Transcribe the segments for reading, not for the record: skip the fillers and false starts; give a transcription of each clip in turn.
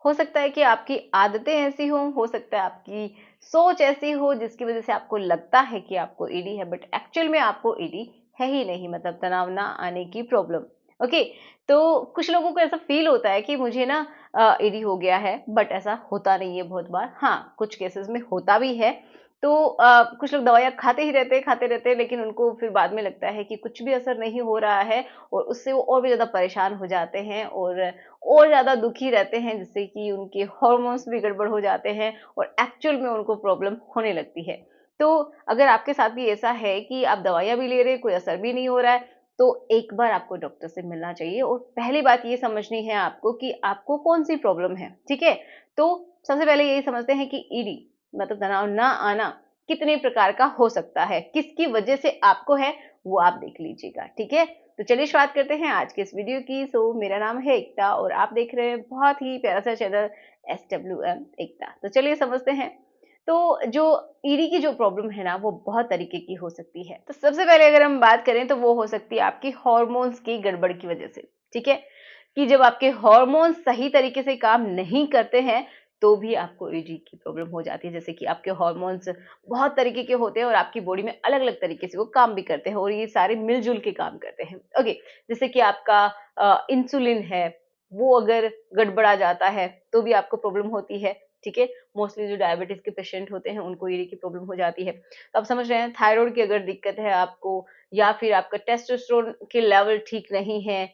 हो सकता है कि आपकी आदतें ऐसी हो सकता है आपकी सोच ऐसी हो जिसकी वजह से आपको लगता है कि आपको ईडी है, बट एक्चुअल में आपको ईडी है ही नहीं, मतलब तनाव ना आने की प्रॉब्लम। ओके, तो कुछ लोगों को ऐसा फील होता है कि मुझे ना ईडी हो गया है, बट ऐसा होता नहीं है बहुत बार। हाँ, कुछ केसेस में होता भी है। तो कुछ लोग दवाइयाँ खाते रहते हैं, लेकिन उनको फिर बाद में लगता है कि कुछ भी असर नहीं हो रहा है, और उससे वो और भी ज़्यादा परेशान हो जाते हैं और ज़्यादा दुखी रहते हैं, जिससे कि उनके हार्मोन्स भी गड़बड़ हो जाते हैं और एक्चुअल में उनको प्रॉब्लम होने लगती है। तो अगर आपके साथ भी ऐसा है कि आप दवाइयाँ भी ले रहे हैं, कोई असर भी नहीं हो रहा है, तो एक बार आपको डॉक्टर से मिलना चाहिए और पहली बात ये समझनी है आपको कि आपको कौन-सी प्रॉब्लम है, ठीक है? तो सबसे पहले यही समझते हैं कि ईडी मतलब तनाव ना आना कितने प्रकार का हो सकता है, किसकी वजह से आपको है, वो आप देख लीजिएगा, ठीक है? तो चलिए शुरुआत करते हैं आज के इस वीडियो की। मेरा नाम है एकता और आप देख रहे हैं बहुत ही प्यारा सा चैनल SWM एकता। तो चलिए समझते हैं। तो जो ईडी की जो प्रॉब्लम है ना, वो बहुत तरीके की हो सकती है। तो सबसे पहले अगर हम बात करें तो वो हो सकती है आपकी हार्मोन्स की गड़बड़ की वजह से, ठीक है? कि जब आपके हार्मोन्स सही तरीके से काम नहीं करते हैं, तो भी आपको ईडी की प्रॉब्लम हो जाती है। जैसे कि आपके हार्मोन्स बहुत तरीके के होते हैं और आपकी बॉडी में अलग-अलग तरीके से वो काम भी करते हैं और ये सारे मिल-जुल के काम करते हैं। ओके, जैसे कि आपका इंसुलिन है, वो अगर गड़बड़ा जाता है, तो भी आपको प्रॉब्लम होती है, ठीक है? मोस्टली जो डायबिटीज़ के पेशेंट होते हैं, उनको ईडी की प्रॉब्लम हो जाती है। तो आप समझ रहे हैं, थायरॉइड की अगर दिक्कत है आपको या फिर आपका टेस्टोस्टेरोन के लेवल ठीक नहीं है,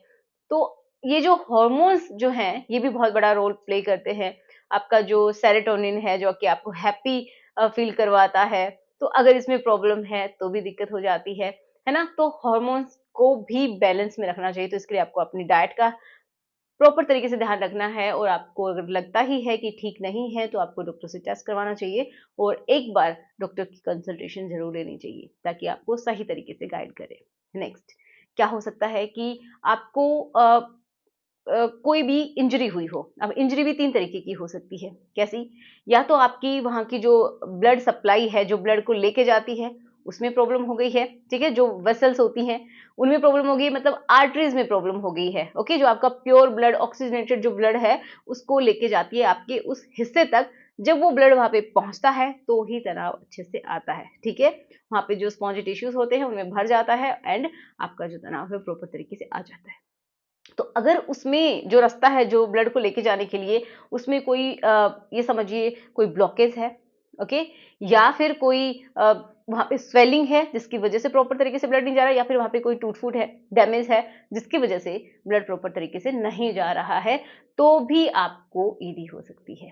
तो ये जो हार्मोन्स जो हैं, ये भी बहुत बड़ा रोल प्ले करते हैं। आपका जो सेरोटोनिन है, जो कि आपको हैप्पी फ़ील करवाता है, तो अगर इसमें प्रॉब्लम है, तो भी दिक्कत हो जाती है ना? तो हार्मोन्स को भी बैलेंस में रखना चाहिए, तो इसके लिए आपको अपनी डाइट का प्रॉपर तरीके से ध्यान रखना है और आपको अगर लगता ही है कि ठीक नहीं है, तो आपको डॉक्टर से टेस्ट करवाना चाहिए और एक बार डॉक्टर की कंसल्टेशन ज़रूर लेनी चाहिए, ताकि आपको सही तरीके से गाइड करे। नेक्स्ट, क्या हो सकता है कि आपको कोई भी इंजरी हुई हो। अब इंजरी भी 3 तरीके की हो सकती है। कैसी? या तो आपकी वहाँ की जो ब्लड सप्लाई है, जो ब्लड को लेके जाती है, उसमें प्रॉब्लम हो गई है, ठीक है? जो वेसल्स होती हैं, उनमें प्रॉब्लम हो गई है, मतलब आर्टरीज़ में प्रॉब्लम हो गई है, ओके? जो आपका प्योर ब्लड, ऑक्सीजनेटेड जो ब्लड है, उसको लेके जाती है आपके उस हिस्से तक। जब वो ब्लड वहाँ पे पहुँचता है, तो ही तनाव अच्छे से आता है, ठीक है? वहाँ पे जो स्पॉन्जी टिश्यूज़ होते हैं, उनमें भर जाता है एंड आपका जो तनाव है, प्रॉपर तरीके से आ जाता है। तो अगर उसमें जो रास्ता है जो ब्लड को लेके जाने के लिए, उसमें कोई ये समझिए कोई ब्लॉकेज है, ओके? या फिर कोई वहाँ पे स्वेलिंग है जिसकी वजह से प्रॉपर तरीके से ब्लड नहीं जा रहा है, या फिर वहाँ पे कोई टूट-फूट है, डैमेज है जिसकी वजह से ब्लड प्रॉपर तरीके से नहीं जा रहा है, तो भी आपको ईडी हो सकती है।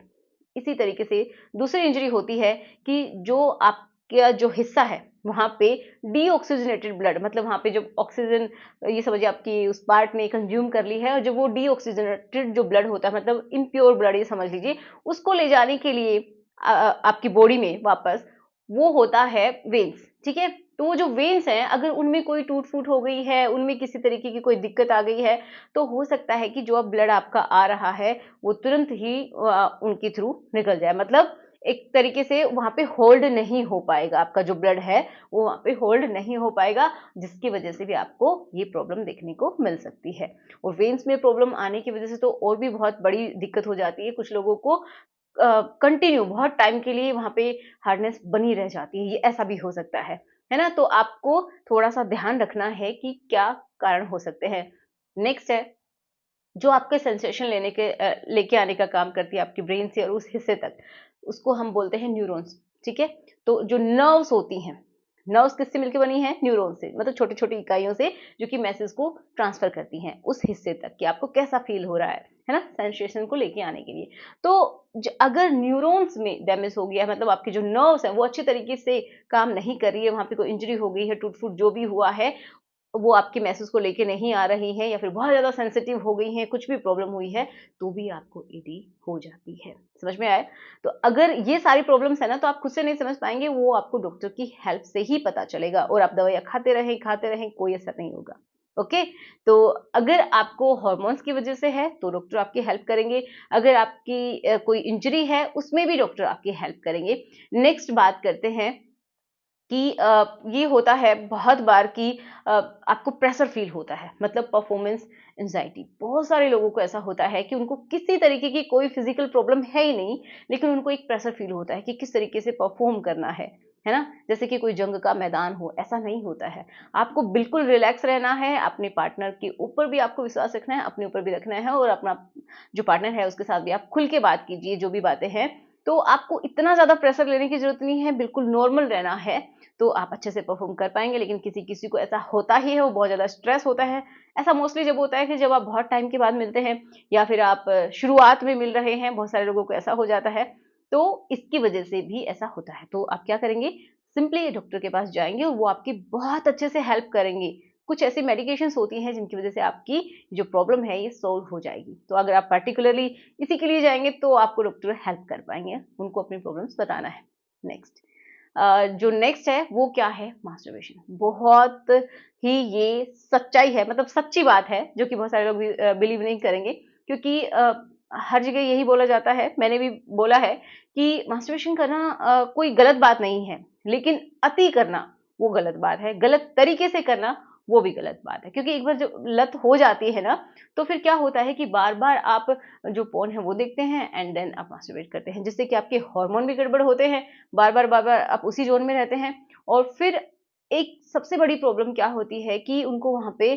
इसी तरीके से दूसरी इंजरी होती है कि जो आपका जो हिस्सा है, वहाँ पे डीऑक्सीजनेटेड ब्लड, मतलब वहाँ पे जब ऑक्सीजन, ये समझिए आपकी उस पार्ट ने कंज्यूम कर ली है, और जब वो डीऑक्सीजनेटेड जो ब्लड होता है, मतलब इम्प्योर ब्लड ये समझ लीजिए, उसको ले जाने के लिए आपकी बॉडी में वापस, वो होता है वेन्स, ठीक है? तो वो जो वेन्स हैं, अगर उनमें कोई टूट-फूट हो गई है, उनमें किसी तरीके की कोई दिक्कत आ गई है, तो हो सकता है कि जो अब ब्लड आपका आ रहा है, वो तुरंत ही उनके थ्रू निकल जाए। मतलब एक तरीके से वहाँ पे होल्ड नहीं हो पाएगा, आपका जो ब्लड है, वो वहाँ पे होल्ड नहीं हो पाएगा, जिसकी वजह से भी आपको ये प्रॉब्लम देखने को मिल सकती है। और वेन्स में प्रॉब्लम आने की वजह से तो और भी बहुत बड़ी दिक्कत हो जाती है। कुछ लोगों को कंटिन्यू बहुत टाइम के लिए वहाँ पे हार्डनेस बनी रह जाती है, ये ऐसा भी हो सकता है ना? तो आपको थोड़ा-सा ध्यान रखना है कि क्या कारण हो सकते हैं। नेक्स्ट है, जो आपके सेंसेशन लेके आने का काम करती है आपकी ब्रेन से और उस हिस्से तक, उसको हम बोलते हैं न्यूरॉन्स, ठीक है? तो जो नर्व्स होती हैं, नर्व्स किससे मिलके बनी हैं? न्यूरॉन से, मतलब छोटी-छोटी इकाइयों से, जो कि मैसेज को ट्रांसफर करती हैं उस हिस्से तक कि आपको कैसा फील हो रहा है ना? सेंसेशन को लेके आने के लिए। तो अगर न्यूरॉन्स में डैमेज हो गया है, मतलब आपकी जो नर्व्स हैं वो अच्छी तरीके से काम नहीं कर रही है, वहाँ पे कोई इंजरी हो गई है, टूट-फूट जो भी हुआ है, वो आपके मैसेज को लेके नहीं आ रही हैं, या फिर बहुत ज़्यादा सेंसिटिव हो गई हैं, कुछ भी प्रॉब्लम हुई है, तो भी आपको ईडी हो जाती है। समझ में आया? तो अगर ये सारी प्रॉब्लम्स है ना, तो आप खुद से नहीं समझ पाएँगे, वो आपको डॉक्टर की हेल्प से ही पता चलेगा, और आप दवाइयाँ खाते रहें, कोई असर नहीं होगा। ओके? तो अगर आपको हार्मोन्स की वजह से है, तो डॉक्टर आपकी हेल्प करेंगे। अगर आपकी कोई इंजरी है, उसमें भी डॉक्टर आपकी हेल्प करेंगे। नेक्स्ट बात करते हैं कि ये होता है बहुत बार कि आपको प्रेशर फील होता है, मतलब परफॉर्मेंस एंजाइटी। बहुत सारे लोगों को ऐसा होता है कि उनको किसी तरीके की कोई फिजिकल प्रॉब्लम है ही नहीं, लेकिन उनको एक प्रेशर फील होता है कि किस तरीके से परफॉर्म करना है ना? जैसे कि कोई जंग का मैदान हो, ऐसा नहीं होता है। आपको बिल्कुल रिलैक्स रहना है, अपने पार्टनर के ऊपर भी आपको विश्वास रखना है, अपने ऊपर भी रखना है, और अपना जो पार्टनर है उसके साथ भी आप खुल के बात कीजिए, जो भी बातें हैं। तो आपको इतना ज़्यादा प्रेशर लेने की ज़रूरत नहीं है, बिल्कुल नॉर्मल रहना है, तो आप अच्छे से परफॉर्म कर पाएँगे। लेकिन किसी-किसी को ऐसा होता ही है, वो बहुत ज़्यादा स्ट्रेस होता है। ऐसा मोस्टली जब होता है कि जब आप बहुत टाइम के बाद मिलते हैं, या फिर आप शुरुआत में मिल रहे हैं, बहुत सारे लोगों को ऐसा हो जाता है, तो इसकी वजह से भी ऐसा होता है। तो आप क्या करेंगे, सिंपली डॉक्टर के पास जाएँगे और वो आपकी बहुत अच्छे से हेल्प करेंगे। कुछ ऐसी मेडिकेशंस होती हैं जिनकी वजह से आपकी जो प्रॉब्लम है ये सॉल्व हो जाएगी। तो अगर आप पर्टिकुलरली इसी के लिए जाएँगे तो आपको डॉक्टर हेल्प कर पाएँगे, उनको अपनी प्रॉब्लम्स बताना है। नेक्स्ट जो नेक्स्ट है वो क्या है, मास्टरबेशन। बहुत ही ये सच्चाई है, मतलब सच्ची बात है, जो कि बहुत सारे लोग बिलीव नहीं करेंगे, क्योंकि हर जगह यही बोला जाता है, मैंने भी बोला है कि मास्टरबेशन करना कोई गलत बात नहीं है, लेकिन अति करना वो गलत बात है, गलत तरीके से करना वो भी गलत बात है। क्योंकि एक बार जो लत हो जाती है ना, तो फिर क्या होता है कि बार बार आप जो पोर्न है वो देखते हैं एंड देन आप मास्टरबेट करते हैं, जिससे कि आपके हार्मोन भी गड़बड़ होते हैं, बार-बार आप उसी ज़ोन में रहते हैं। और फिर एक सबसे बड़ी प्रॉब्लम क्या होती है कि उनको वहाँ पे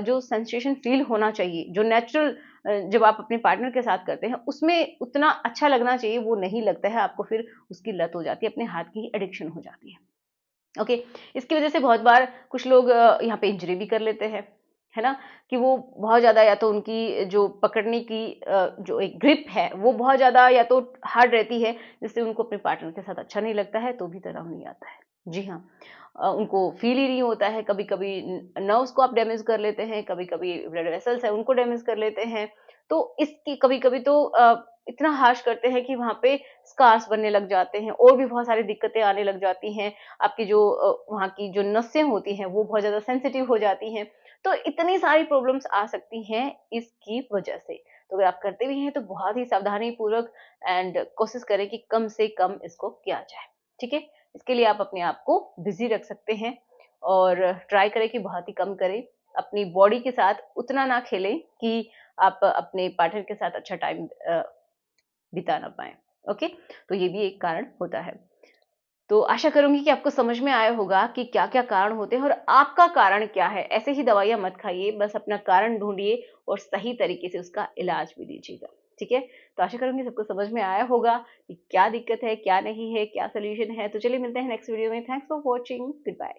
जो सेंसेशन फ़ील होना चाहिए, जो नेचुरल जब आप अपने पार्टनर के साथ करते हैं, उसमें उतना अच्छा लगना चाहिए, वो नहीं लगता है आपको, फिर उसकी लत हो जाती है, अपने हाथ की एडिक्शन हो जाती है। ओके, इसकी वजह से बहुत बार कुछ लोग यहाँ पे इंजरी भी कर लेते हैं, है ना? कि वो बहुत ज़्यादा, या तो उनकी जो पकड़ने की जो एक ग्रिप है वो बहुत ज़्यादा या तो हार्ड रहती है, जिससे उनको अपने पार्टनर के साथ अच्छा नहीं लगता है, तो भी तनाव नहीं आता है। जी हाँ। उनको फ़ील ही नहीं होता है, कभी-कभी नर्व्स को आप डैमेज कर लेते हैं, कभी-कभी ब्लड वेसल्स हैं उनको डैमेज कर लेते हैं। तो इसकी कभी-कभी तो इतना हार्श करते हैं कि वहाँ पे स्कार्स बनने लग जाते हैं, और भी बहुत सारी दिक्कतें आने लग जाती हैं। आपकी जो वहाँ की जो नसें होती हैं वो बहुत ज़्यादा सेंसिटिव हो जाती हैं। तो इतनी सारी प्रॉब्लम्स आ सकती हैं इसकी वजह से। तो अगर आप करते भी हैं तो बहुत ही सावधानीपूर्वक एंड कोशिश करें कि कम से कम इसको किया जाए। ठीक है? इसके लिए आप अपने आप को बिज़ी रख सकते हैं, और ट्राई करें कि बहुत ही कम करें। अपनी बॉडी के साथ उतना ना खेलें कि आप अपने पार्टनर के साथ अच्छा टाइम बिता ना पाएँ। ओके? तो ये भी एक कारण होता है। तो आशा करूँगी कि आपको समझ में आया होगा कि क्या-क्या कारण होते हैं और आपका कारण क्या है। ऐसे ही दवाइयाँ मत खाइए, बस अपना कारण ढूँढिए और सही तरीके से उसका इलाज भी लीजिएगा। ठीक है? तो आशा करूँगी सबको समझ में आया होगा कि क्या दिक्कत है, क्या नहीं है, क्या सॉल्यूशन है। तो चलिए मिलते हैं नेक्स्ट वीडियो में। Thanks for watching. Good bye.